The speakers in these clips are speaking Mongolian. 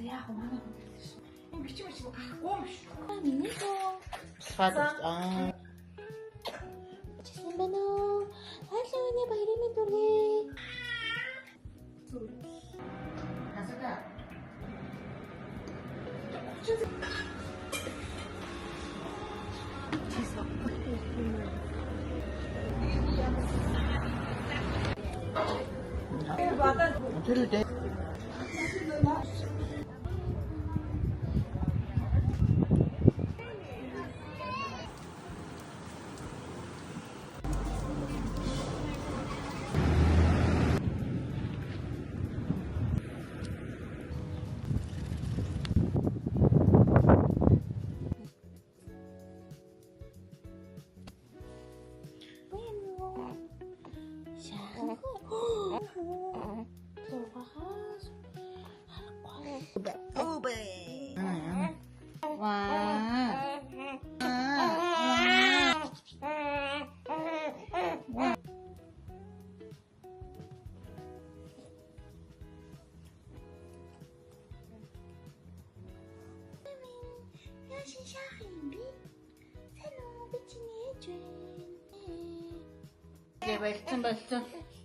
яах вэ? Манай хүмүүс шүү. Энэ бичиг гарахгүй юм шүү. Миний дөө. Чисэн байна уу? Хайлууны баярын дүргээ. Хасаа. 들을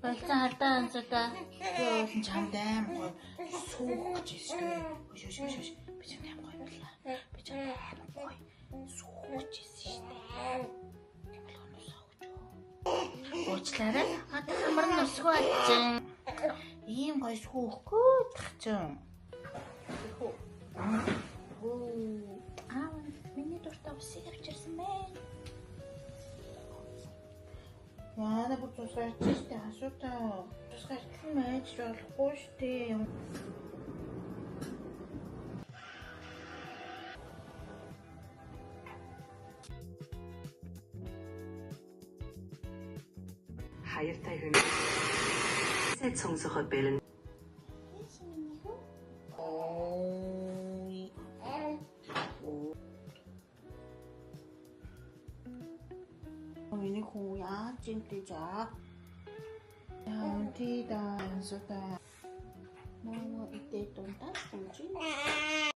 Болцсон хардаа ансуудаа 요즘 잠담 속 지스게 쇼쇼쇼 비전에 한 거야 몰라 비전에 한 거야 속 지스시대 물론 싸우죠 уучлаарай хамар нь усгүй болсон ийм гоё суухгүй тахчин миний дуртай усыг авчирсан байна. Яна бүр тусгай чиштэй асуута. Тусгай хийж болохгүй штэ. Хайртай хүн. Сэт сонсоход бэлэн. Миний хүн яа чинтэй жаа. Яа тийда ansota. Мама итэ тунтас тунчи.